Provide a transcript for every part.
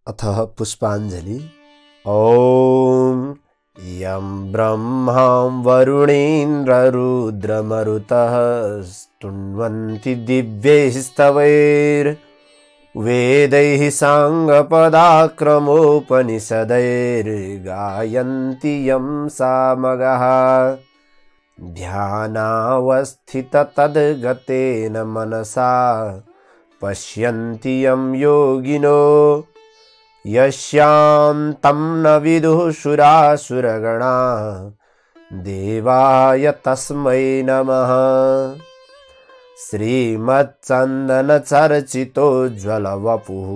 अथ पुष्पाञ्जलि। ॐ यं ब्रह्मां वरुणेन्द्ररुद्रमरुतः स्तुन्वन्ति दिव्यैस्तवैर्वेदैः साङ्गपदाक्रमोपनिषदैर्गायन्ति यं सामगाः ध्यानावस्थिततद्गतेन मनसा पश्यन्ति यं योगिनो यस्यान्तं न विदुः सुरासुरगणा देवाय तस्मै नमः। श्रीमच्चन्दनचर्चितोज्ज्वलवपुः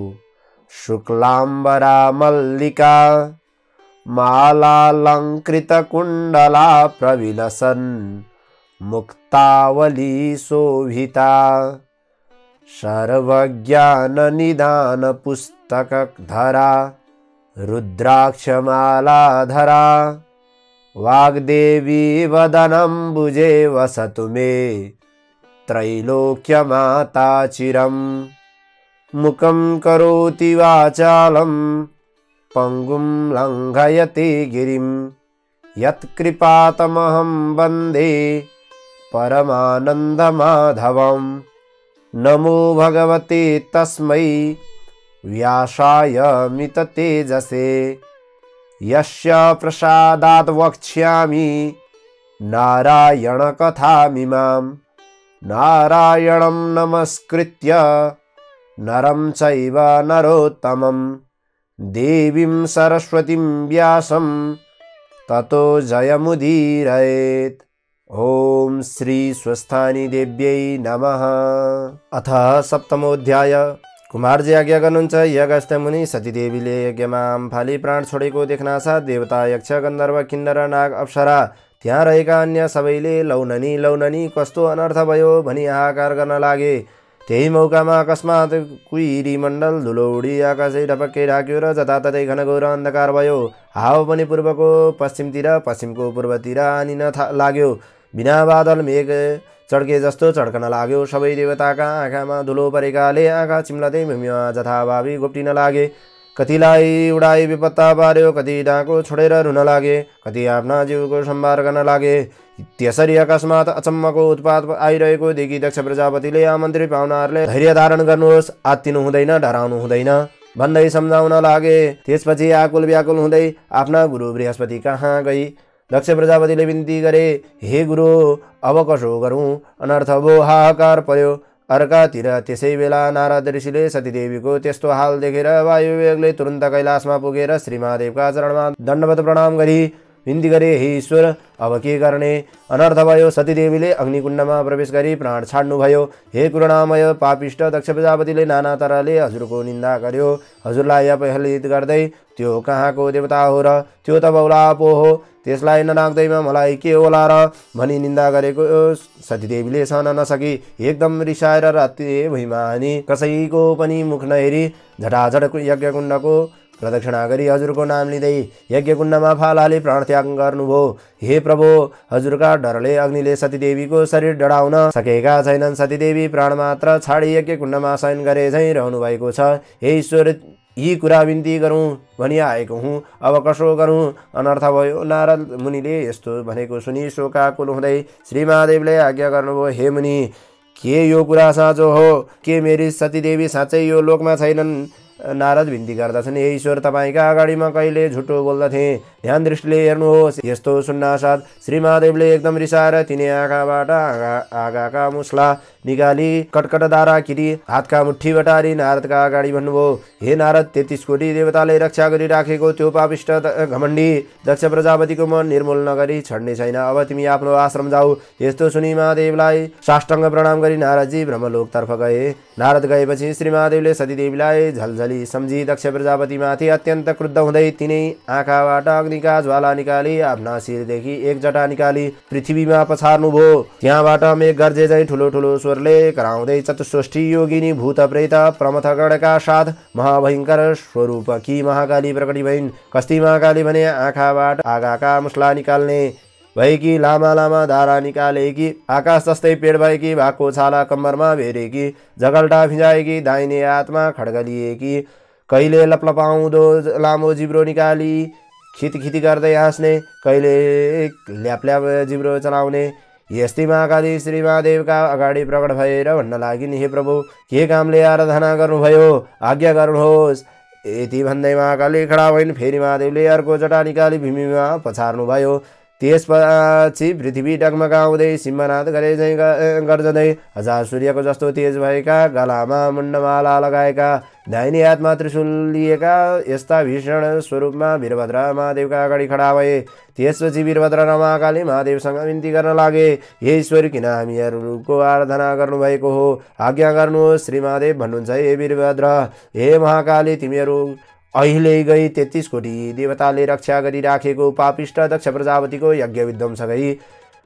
शुक्लाम्बरा मल्लिका मालालङ्कृतकुण्डला प्रविलसन् मुक्तावली शोभिता सर्वज्ञाननिदानपुस्तकधरा रुद्राक्षमालाधरा वाग्देवी वदनम्बुजे वसतु मे त्रैलोक्यमाता चिरम्। मुखं करोति वाचालं पङ्गुं लङ्घयते गिरिं यत्कृपातमहं वन्दे परमानन्दमाधवम्। नमो भगवते तस्मै व्यासाय मिततेजसे यस्य प्रसादात् वक्ष्यामि नारायणकथामिमां। नारायणं नमस्कृत्य नरं चैव नरोत्तमं देवीं सरस्वतीं व्यासं ततो जयमुदीरयेत्। ओम श्री स्वस्थानी देव्यै नमः। अथ सप्तमोऽध्याय। कुमारजी आज्ञा गर्नुहुन्छ। यज्ञस्थ मुनि सतीदेवीले यज्ञमा आम्फाली प्राण छोडेको देख्नासाथ देवता यक्ष गन्धर्व किन्नर नाग अप्सरा त्यहाँ रहेका अन्य सबैले लौननी लौननी कस्तो अनर्थ भयो भनी हाहाकार गर्न लागे। त्यही मौकामा अकस्मात कुइरी मण्डल धुलो उडी आकाशै ढपक्कै ढाक्यो र जताततै घनघोर अन्धकार भयो। हावा पनि पूर्वको पश्चिमतिर पश्चिमको पूर्वतिर आनिन लाग्यो। बिना बादल मेघ चड्के जस्तो चड्कन लाग्यो। सबै देवताका आँखामा धुलो परेकाले आँखा चिम्लदै भूमिमा जथाभावी घोप्टिन लागे। कतिलाई उडाई बेपत्ता पार्यो, कति डाँको छोडेर रुन लागे, कति आफ्ना जीवको सम्भार गर्न लागे। त्यसरी अकस्मात अचम्मको उत्पात आइरहेको देखि दक्ष प्रजापतिले आमन्त्रित पाहुनाहरूले धैर्य धारण गर्नुहोस्, आत्तिनु हुँदैन, डराउनु हुँदैन भन्दै सम्झाउन लागे। त्यसपछि आकुल व्याकुल हुँदै आफ्ना गुरु बृहस्पति कहाँ गई दक्ष प्रजापतिले विन्ती गरे, हे गुरु अब कसो गरौँ, अनर्थ भो, हाहाकार पर्यो। अर्कातिर त्यसै बेला नारद ऋषिले सतीदेवीको त्यस्तो हाल देखेर वायुवेगले तुरन्त कैलाशमा पुगेर श्रीमहादेवका चरणमा दण्डवत प्रणाम गरी विन्ती गरे, हे ईश्वर अब के गर्ने, अनर्थ भयो। सतीदेवीले अग्निकुण्डमा प्रवेश गरी प्राण छाड्नुभयो। हे करुणामय पापिष्ट दक्ष प्रजापतिले नाना तरहले हजुरको निन्दा गर्यो। हजुरलाई अपहेलित गर्दै त्यो कहाँको देवता हो र, त्यो त बौला पो हो, त्यसलाई ननाग्दैमा मलाई के होला र भनी निन्दा गरेको सतीदेवीले सहन नसकी एकदम रिसाएर राति भुइँमा हानी कसैको पनि मुख नहेरी झटाझट यज्ञकुण्डको प्रदक्षिणा गरी हजुरको नाम लिँदै यज्ञकुण्डमा फाल हाली प्राण त्याग गर्नुभयो। हे प्रभु, हजुरका डरले अग्निले सतीदेवीको शरीर डढाउन सकेका छैनन्। सतीदेवी प्राण मात्र छाडी यज्ञकुण्डमा शयन गरे झैँ रहनु भएको छ। हे ईश्वर, यी कुरा बिन्ती गरौँ भनी आएको हुँ, अब कसो गरौँ, अनर्थ भयो। नारद मुनिले यस्तो भनेको सुनि शोकाकुल हुँदै श्रीमहादेवले आज्ञा गर्नुभयो, हे मुनि, के यो कुरा साँचो हो? के मेरी सतीदेवी साँच्चै यो लोकमा छैनन्? नारद बिन्ती गर्दछन्, हे ईश्वर, तपाईँका अगाडिमा कहिले झुटो बोल्दथे, ध्यान दृष्टिले हेर्नुहोस्। यस्तो सुन्नासाथ श्रीमहादेवले एकदम रिसाएर तिनै आँखाबाट आगाका मुस्ला निकाली कटकटदारा किरी हातका मुट्ठी बटारी नारदका अगाडि भन्नुभयो, हे नारद, 33 कोटी देवताले रक्षा गरिराखेको त्यो पापिष्ट घमण्डी दक्ष प्रजापतिको मन निर्मूल नगरी छड्ने छैन। अब तिमी आफ्नो आश्रम जाऊ। यस्तो सुनि महादेवलाई साष्टाङ्ग प्रणाम गरी नारदजी ब्रह्मलोकतर्फ गए। नारद गएपछि श्रीमहादेवले सतीदेवीलाई झलझली सम्झी दक्ष प्रजापतिमाथि अत्यन्त क्रुद्ध हुँदै तिनै आँखाबाट अग्निका ज्वाला निकाली आफ्ना शिरदेखि एक जटा निकाली पृथ्वीमा पछार्नुभयो। त्यहाँबाट मेघ गर्जे झैँ ठुलो ठुलो स्वरले कराउँदै चतुष्ठी योगिनी भूत प्रेत प्रमथगणका साथ महाभयङ्कर स्वरूपकी महाकाली प्रकटी भइन्। कस्ती महाकाली भने आँखाबाट आगाका मुस्ला निकाल्ने भएकी, लामा लामा धारा निकालेकी, आकाश जस्तै पेड भएकी, भागको छाला कम्मरमा भेरेकी, जगल्टा फिजाएकी, दाहिने हातमा खड्ग लिएकी, कहिले लपलपाउँदो लामो जिब्रो निकाली खितखिती गर्दै हाँस्ने, कहिले ल्यापल्याप जिब्रो चलाउने। यस्तै महाकाली श्री महादेवका अगाडि प्रकट भएर भन्न लागिन्, हे प्रभु, के कामले आराधना गर्नुभयो, आज्ञा गर्नुहोस्। यति भन्दै महाकाली खडा भइन्। फेरि महादेवले अर्को जटा निकाली भूमिमा पछार्नुभयो। त्यसपछि पृथ्वी डगमगाउँदै सिंहनाद गरे झैँ गर्जदै हजार सूर्यको जस्तो तेज भएका, गलामा मुण्डमाला लगाएका, दाहिने हातमा त्रिशूल लिएका यस्ता भीषण स्वरूपमा वीरभद्र महादेवका अगाडि खडा भए। त्यसपछि वीरभद्र र महाकाली महादेवसँग विन्ती गर्न लागे, हे ईश्वर, किन हामीहरूको आराधना गर्नुभएको हो, आज्ञा गर्नुहोस्। श्री महादेव भन्नुहुन्छ, हे वीरभद्र, हे महाकाली, तिमीहरू अहिले गई 33 कोटी देवताले रक्षा गरिराखेको पापिष्ट दक्ष प्रजापतिको यज्ञ विध्वंस गरी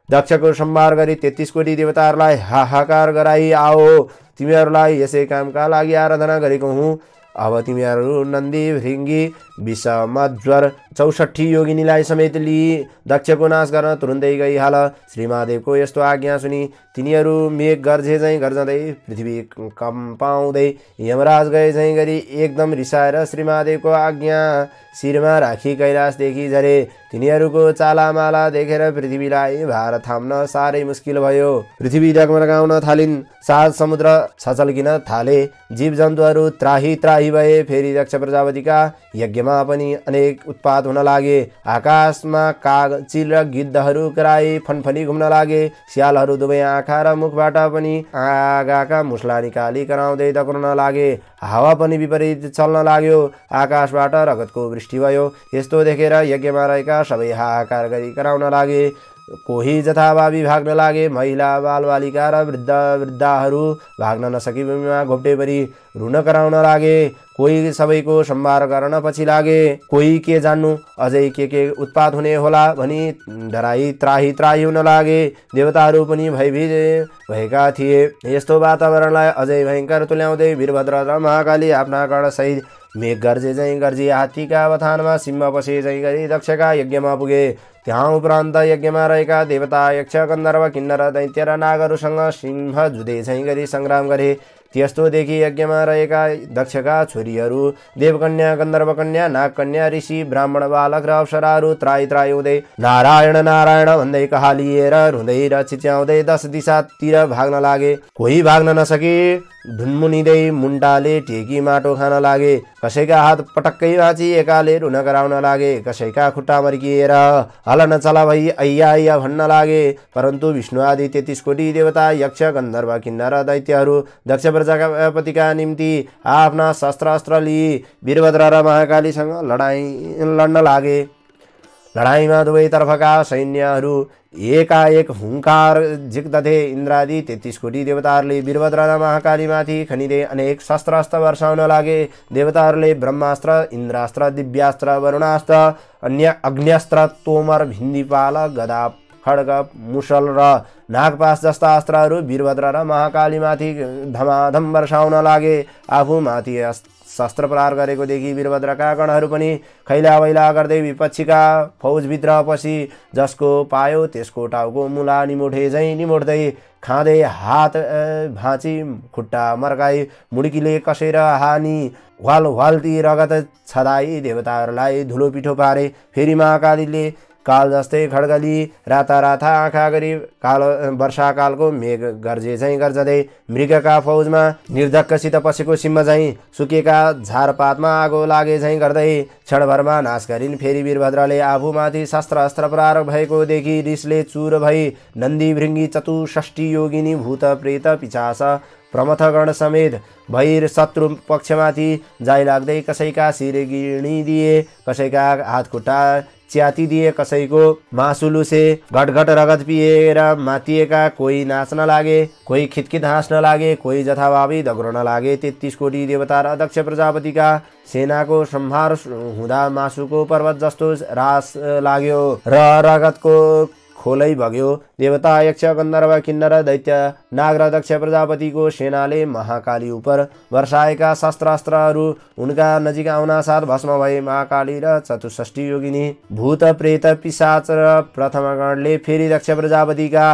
दक्षको संहार गरी 33 कोटी देवताहरूलाई हाहाकार गराई आओ। तिमीहरूलाई यसै कामका लागि आराधना गरेको हुँ। अब तिमीहरू नन्दी भृङ्गी विषमज्वर 64 योगिनीलाई समेत लिई दक्षको नाश गर्न तुरुन्तै गइहाल। श्री महादेवको यस्तो आज्ञा सुनि तिनीहरू मेघ गर्जे झैँ गर्जँदै पृथ्वी कम्पाउँदै यमराज गए झैँ गरी एकदम रिसाएर श्री महादेवको आज्ञा शिरमा राखी कैलाशदेखि झरे। तिनीहरूको चालामाला देखेर पृथ्वीलाई भार थाम्न साह्रै मुस्किल भयो। पृथ्वी डगमगाउन थालिन्, सात समुद्र छचल्किन थाले, जीव जन्तुहरू त्राही त्राही भए। फेरि दक्ष प्रजापतिका यज्ञमा पनि अनेक उत्पात हुन लागे। आकाशमा काग, चिल र गिद्धहरू कराई फनफनी घुम्न लागे। स्यालहरू दुवै आँखा र मुखबाट पनि आगाका मुस्ला निकाली कराउँदै दक्रुन लागे। हावा पनि विपरीत चल्न लाग्यो। आकाशबाट रगतको वृष्टि भयो। यस्तो देखेर यज्ञमा रहेका सबै हाहाकार गरी कराउन लागे। कोही जथाभावी भाग्न लागे। महिला, बालबालिका र वृद्धाहरू भाग्न नसकी भूमिमा घोप्टे परी रुन कराउन लागे। कोही सबैको संहार गर्न पछि लागे। कोही के जान्नु, अझै के उत्पात हुने होला भनी डराई त्राही त्राही हुन लागे। देवताहरू पनि भयभीत भएका थिए। यस्तो वातावरणलाई अझै भयङ्कर तुल्याउँदै वीरभद्र र महाकाली आफ्ना गणसहित मेघ गर्जे झैँ गर्जी हात्तीका बथानमा सिंह पसे झैँ गरी दक्षका यज्ञमा पुगे। त्यहाँ उपरान्त यज्ञमा रहेका देवता, यक्ष, गन्धर्व, किन्नर, दैत्य र नागहरूसँग सिंह जुधे झैँ गरी सङ्ग्राम गरे। त्यस्तो देखि यज्ञमा रहेका दक्षका छोरीहरू देवकन्या, गन्धर्वकन्या, नागकन्या, ऋषि, ब्राह्मण बालक र अप्सराहरू त्राही त्राही हुँदै नारायण नारायण भन्दै कहालिएर रुँदै र चिच्याउँदै 10 दिशातिर भाग्न लागे। कोही भाग्न नसके ढुनमुनिँदै मुन्टाले टेकी माटो खान लागे। कसैका हात पटक्कै भाँचिएकाले रुन कराउन लागे। कसैका खुट्टा मर्किएर हलन चला भई अय्या अय्या भन्न लागे। परन्तु विष्णु आदि 33 कोटी देवता, यक्ष, गन्धर्व, किन्नर, दैत्यहरू दक्ष प्रजापतिका निम्ति आफ्ना शस्त्र अस्त्र लिई वीरभद्र र महाकालीसँग लड्न लागे। लडाईँमा दुवैतर्फका सैन्यहरू एकाएक हुङ्कार झिक्दथे। इन्द्रादि 33 कोटी देवताहरूले वीरभद्र र महाकालीमाथि खनिँदै अनेक शस्त्रास्त्र वर्षाउन लागे। देवताहरूले ब्रह्मास्त्र, इन्द्रास्त्र, दिव्यास्त्र, वरुणास्त्र, अन्य अग्न्यास्त्र, तोमर, भिन्दिपाल, गदा, खड्ग, मुसल र नागपास जस्ता अस्त्रहरू वीरभद्र र महाकालीमाथि धमाधम वर्षाउन लागे। आफूमाथि शस्त्र प्रहार गरेको देखि वीरभद्रका गणहरू पनि खैलावैला गर्दै विपक्षीका फौजभित्र पसी जसको पायो त्यसको टाउको मुला निमोठे झैँ निमोट्दै खाँदै हात भाँची खुट्टा मर्काई मुड्कीले कसेर हानी वाल वाल्ती रगत छदाई देवताहरूलाई धुलो पिठो पारे। फेरि महाकालीले काल जस्तै खड्गली राता राता आँखा गरी वर्षाकालको मेघ गर्जे झैँ गर्जदै मृगका फौजमा निर्धक्कसित पसेको सिंह झैँ सुकेका झारपातमा आगो लागे झैँ गर्दै क्षणभरमा नाश गरिन्। फेरि वीरभद्रले आफूमाथि शस्त्र अस्त्र प्रहार भएको देखि रिसले चुर भई नन्दी भृङ्गी 64 योगिनी भूत प्रेत पिशाच प्रमथगण समेत भैर शत्रु पक्षमाथि जाइ लाग्दै कसैका शिर गिर्निदिए, कसैका हात खुट्टा च्यातिदिए, कसैको मासुलुसे घटघट रगत पिएर मातिएका। कोही नाच्न लागे, कोही खितखित हाँस्न लागे, कोही जथाभावी दग्रन लागे। 33 कोटी देवता र दक्ष प्रजापतिका सेनाको संहार हुँदा मासुको पर्वत जस्तो रास लाग्यो र रगतको खोलै बग्यो। देवता, यक्ष, गन्धर्व, किन्नर, दैत्य, नाग र दक्ष प्रजापतिको सेनाले महाकाली उप वर्षाएका शस्त्रास्त्रहरू उनका नजिक आउनासाथ भस्म भए। महाकाली र 64 योगिनी भूत प्रेत पिशाच र प्रथमगणले फेरि दक्ष प्रजापतिका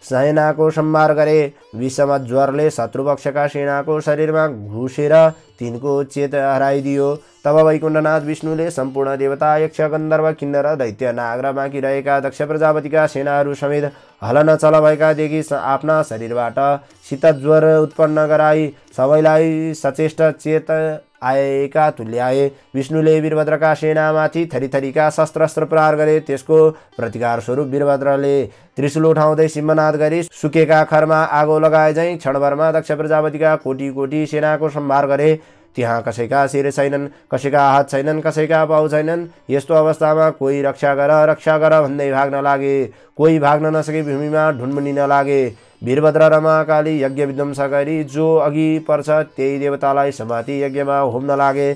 सेनाको संहार गरे। विषम ज्वरले शत्रुपक्षका सेनाको शरीरमा घुसेर तिनको चेत हराइदियो। तब वैकुण्ठनाथ विष्णुले सम्पूर्ण देवता, यक्ष, गन्धर्व, किन्नर, दैत्य, नाग र बाँकी रहेका दक्ष प्रजापतिका सेनाहरू समेत हलनचल भएका देखि आफ्ना शरीरबाट शीतज्वर उत्पन्न गराई सबैलाई सचेष्ट चेत आएका तुल्याए। विष्णुले वीरभद्रका सेनामाथि थरीथरीका शस्त्रास्त्र प्रहार गरे। त्यसको प्रतिकार स्वरूप वीरभद्रले त्रिशूल उठाउँदै सिंहनाद गरी सुकेका खरमा आगो लगाए झैँ क्षणभरमा दक्ष प्रजापतिका कोटी कोटी सेनाको संहार गरे। त्यहाँ कसैका शिर छैनन्, कसैका हात छैनन्, कसैका पाउ छैनन्। यस्तो अवस्थामा कोही रक्षा गर भन्दै भाग्न लागे, कोही भाग्न नसके भूमिमा ढुन्मुनिन लागे। वीरभद्र र महाकाली यज्ञ विध्वंस गरी जो अघि पर्छ त्यही देवतालाई समाति यज्ञमा होम्न लागे।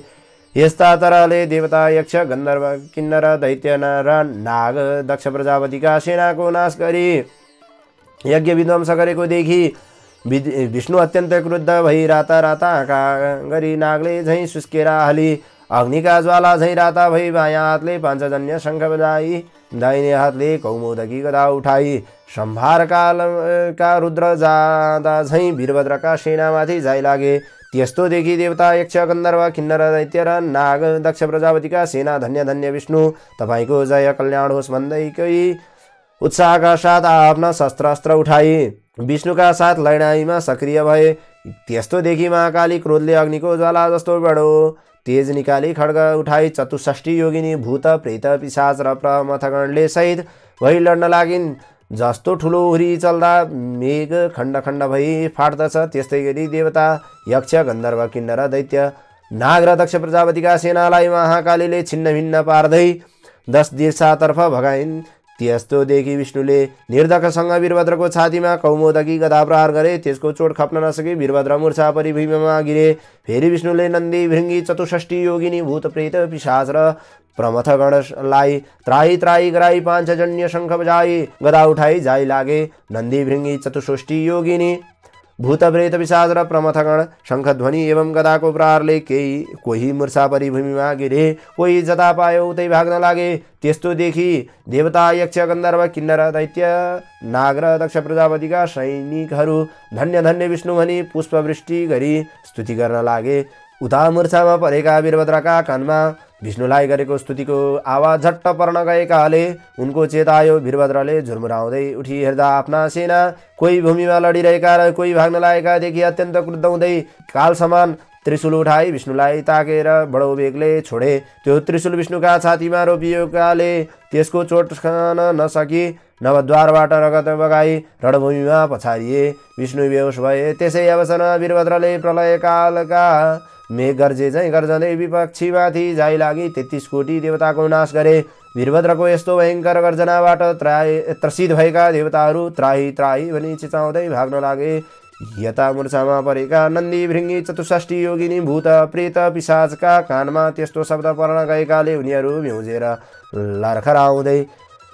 यस्ता तरहले देवता, यक्ष, गन्धर्व, किन्नर, दैत्य र नाग दक्ष प्रजापतिका सेनाको नाश गरी यज्ञ विध्वंस गरेको देखि विष्णु अत्यन्त क्रुद्ध भई राता राता आँखा गरी नागले झैँ सुस्केर हाली। अग्निका ज्वाला झैँ राता भई बायाँ हातले पाञ्चजन्य शङ्ख बजाई, दाहिने हातले कौमुदकी गदा उठाई। संहार कालका रुद्र जाँदा झैँ वीरभद्रका सेनामाथि जाइ लागे। त्यस्तो देखि देवता, यक्ष, गन्धर्व, किन्नर, दैत्य र नाग दक्ष प्रजापतिका सेना धन्य धन्य विष्णु, तपाईँको जय कल्याण होस् भन्दैकै उत्साहका साथ आफ्ना शस्त्रास्त्र उठाए। विष्णुका साथ लडाइँमा सक्रिय भए। त्यस्तो देखि महाकाली क्रोधले अग्निको ज्वाला जस्तो बढो तेज निकाली खड्ग उठाई 64 योगिनी भूत प्रेत पिशाच र प्रमथगणले सहित भई लड्न लागिन्। जस्तो ठुलो हुरी चल्दा मेघ खण्ड खण्ड भई फाट्दछ त्यस्तै गरी देवता, यक्ष, गन्धर्व, किन्नर, दैत्य, नाग र दक्ष प्रजापतिका सेनालाई महाकालीले छिन्न भिन्न पार्दै 10 दिशातर्फ भगाइन्। त्यस्तो देखि विष्णुले निर्धकसँग वीरभद्रको छातीमा कौमोदकी गदा प्रहार गरे। त्यसको चोट खप्न नसके वीरभद्र मूर्छा परि भूमिमा गिरे। फेरि विष्णुले नन्दी भृङ्गी 64 योगिनी भूत प्रेत पिशाच र प्रमथगणलाई त्राही त्राही गराई पाञ्चजन्य शङ्ख बजाई गदा उठाई जाइ लागे। नन्दी भृङ्गी 64 योगिनी भूत प्रेत पिशाच र प्रमथगण शङ्खध्वनि एवं गदाको प्रहारले कोही मूर्छा परि भूमिमा गिरे, कोही जता पायो उतै भाग्न लागे। त्यस्तो देखि देवता, यक्ष, गन्धर्व, किन्नर, दैत्य, नाग र दक्ष प्रजापतिका सैनिकहरू धन्य धन्य विष्णु भनी पुष्पवृष्टि गरी स्तुति गर्न लागे। उता मूर्छामा परेका वीरभद्रका कानमा विष्णुलाई गरेको स्तुतिको आवाज झट्ट पर्न गएकाले उनको चेत आयो। वीरभद्रले झुरमुराउँदै उठी हेर्दा आफ्ना सेना कोही भूमिमा लडिरहेका र कोही भाग्न लागेका देखि अत्यन्त क्रुद्ध हुँदै काल समान त्रिशूल उठाई विष्णुलाई ताकेर बडो वेगले छोडे। त्यो त्रिशूल विष्णुका छातीमा रोपिएकाले त्यसको चोट खान नसकी नवद्वारबाट रगत बगाई रणभूमिमा पछारिए। विष्णु बेहोस भए। त्यसै अवसरमा वीरभद्रले प्रलयकालका मेघ गर्जे झैँ गर्जँदै विपक्षीमाथि जाइ लागि 33 कोटी देवताको नाश गरे। वीरभद्रको यस्तो भयङ्कर गर्जनाबाट त्रसित भएका देवताहरू त्राही त्राही भनी चिचाउँदै भाग्न लागे। यता मूर्छामा परेका नन्दी भृङ्गी 64 योगिनी भूत प्रेत पिशाचका कानमा त्यस्तो शब्द पर्न गएकाले उनीहरू भ्याउजेर लर्खराउँदै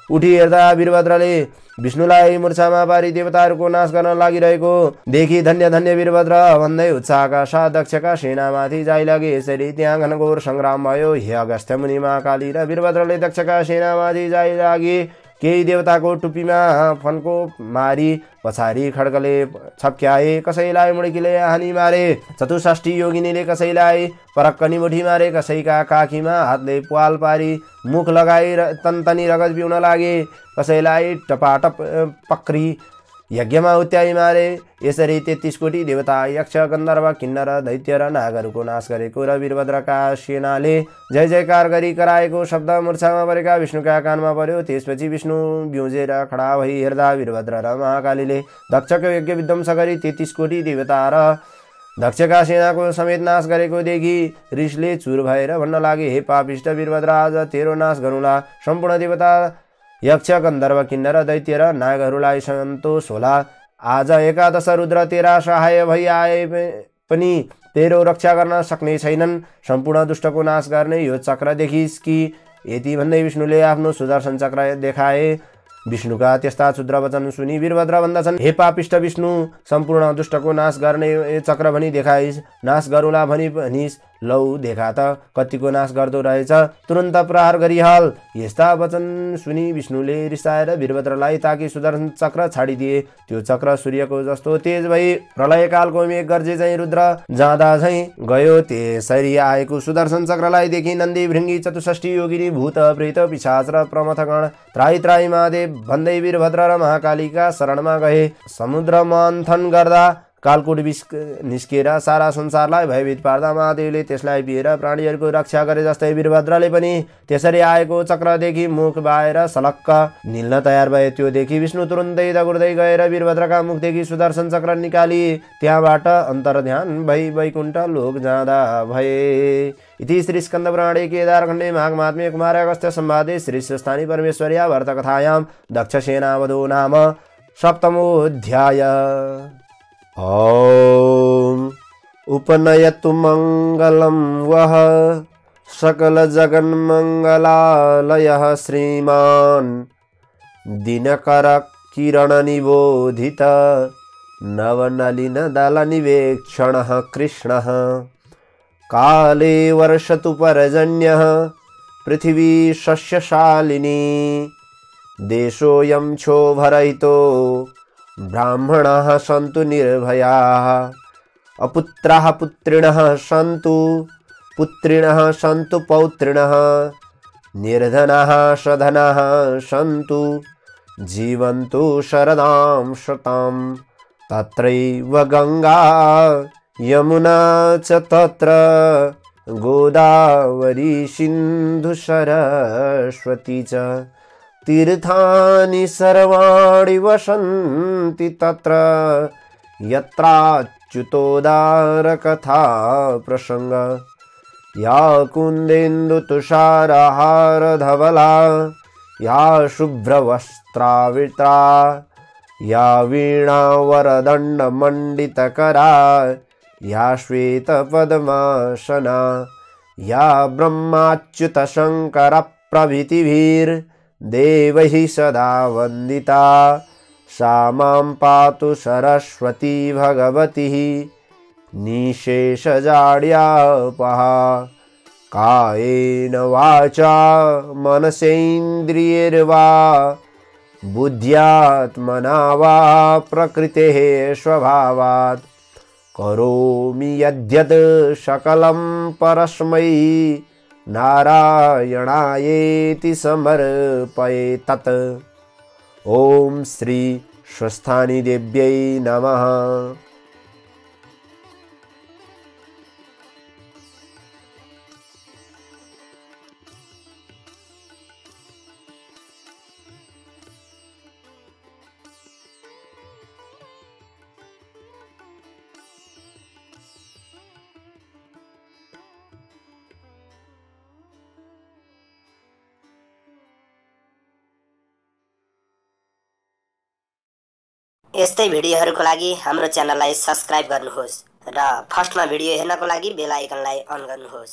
उठी हेर्दा वीरभद्रले विष्णुलाई मूर्छामा पारी देवताहरूको नाश गर्न लागिरहेको देखि धन्य धन्य वीरभद्र भन्दै उत्साहका साथ दक्षका सेनामाथि जाइ लागे। यसरी त्यहाँ घनघोर सङ्ग्राम भयो। हे अगस्त्य मुनि, महाकाली र वीरभद्रले दक्षका सेनामाथि जाइ लागे। केही देवताको टुप्पीमा फन्को मारी पछाडि खड्गले छप्क्याए, कसैलाई मुड्कीले हानी मारे। 64 योगिनीले कसैलाई परक्कनी मुठी मारे, कसैका काखीमा हातले प्वाल पारी मुख लगाई तन्तनी रगत पिउन लागे, कसैलाई टपाटप पक्री यज्ञमा उत्याई मारे। यसरी 33 कोटी देवता, यक्ष, गन्धर्व, किन्नर, दैत्य र नागहरूको नाश गरेको र वीरभद्रका सेनाले जय जयकार गरी कराएको शब्द मूर्छामा परेका विष्णुका कानमा पर्यो। त्यसपछि विष्णु बिउजेर खडा भई हेर्दा वीरभद्र र महाकालीले दक्षको यज्ञ विध्वंस गरी 33 कोटी देवता र दक्षका सेनाको समेत नाश गरेको देखि रिसले चुर भएर भन्न लागे, हे पापिष्ट वीरभद्र, आज तेरो नाश गरौँला। सम्पूर्ण देवता, यक्ष, गन्धर्व, किन्नर, दैत्य र नागहरूलाई सन्तोष होला। आज एकादश रुद्र तेरा सहाय भई आए पनि तेरो रक्षा गर्न सक्ने छैनन्। सम्पूर्ण दुष्टको नाश गर्ने यो चक्र देखिस् कि? यति भन्दै विष्णुले आफ्नो सुदर्शन चक्र देखाए। विष्णुका त्यस्ता क्षुद्र वचन सुनि वीरभद्र भन्दछन्, हे पापिष्ट विष्णु, सम्पूर्ण दुष्टको नाश गर्ने चक्र भनी देखाइस्। नाश गरौँला भनी भनिस्, लौ देखा त कतिको नाश गर्दो रहेछ, तुरन्त प्रहार गरिहाल। यस्ता वचन सुनि विष्णुले रिसाएर वीरभद्रलाई ताकि सुदर्शन चक्र छाडिदिए। त्यो चक्र सूर्यको जस्तो तेज भई प्रलयकालको मेघ गर्जे चाहिँ रुद्र जाँदा झैँ गयो। त्यसरी आएको सुदर्शन चक्रलाई देखि नन्दी भृङ्गी चतुष्ठी योगिनी भूत प्रेत पिशाच र प्रमथगण त्राई त्राई महादेव भन्दै वीरभद्र र महाकालीका शरणमा गए। समुद्र मन्थन गर्दा कालकोट विष निस्केर सारा संसारलाई भयभीत पार्दा महादेवले त्यसलाई पिएर प्राणीहरूको रक्षा गरे जस्तै वीरभद्रले पनि त्यसरी आएको चक्रदेखि मुख बाएर सलक्क निल्न तयार भए। त्यो देखि विष्णु तुरुन्तै दगुर्दै गएर वीरभद्रका मुखदेखि सुदर्शन चक्र निकाली त्यहाँबाट अन्तर्ध्यान भई वैकुण्ठ लोक जाँदा भए। इति श्री स्कन्दपुराणे केदारखण्डे माघमात्म्ये कुमार अगस्त्य संवादे श्री स्वस्थानी परमेश्वर्या व्रतकथायां दक्षसेनावधो नाम सप्तमोऽध्याय। ॐ उपनयतु मङ्गलं वः सकलजगन्मङ्गलालयः श्रीमान् दिनकरकिरणनिबोधित नवनलिनदलनिवेक्षणः कृष्णः। काले वर्षतु पर्जन्यः पृथिवी शस्यशालिनी देशोऽयं क्षोभरहितो ब्राह्मणाः सन्तु निर्भयाः अपुत्राः पुत्रिणः सन्तु पुत्रिणः सन्तु पौत्रिणः निर्धनाः सधनाः सन्तु जीवन्तु शरदां शताम्। तत्रैव गङ्गा यमुना च तत्र गोदावरी सिन्धु सरस्वती च तीर्थानि सर्वाणि वसन्ति तत्र यत्राच्युतोदारकथा प्रसंग। या कुन्देन्दुतुषारहारधवला या शुभ्रवस्त्रावृता या वीणावरदण्डमण्डितकरा या श्वेतपद्मासना या ब्रह्माच्युतशङ्करप्रभृतिभिर्देवैः सदा वन्दिता सा मां पातु सरस्वती भगवती निःशेषजाड्यापहा। कायेन वाचा मनसेन्द्रियैर्वा बुद्ध्यात्मना वा प्रकृतेः स्वभावात् करोमि यद्यत् सकलं परस्मै नारायणायेति समर्पये तत्। ओम श्री स्वस्थानी देव्यै नमः। यस्तै भिडियोहरुको लागि हाम्रो च्यानललाई सब्स्क्राइब गर्नुहोस् र फर्स्टमा भिडियो हेर्नको लागि बेल आइकनलाई अन गर्नुहोस्।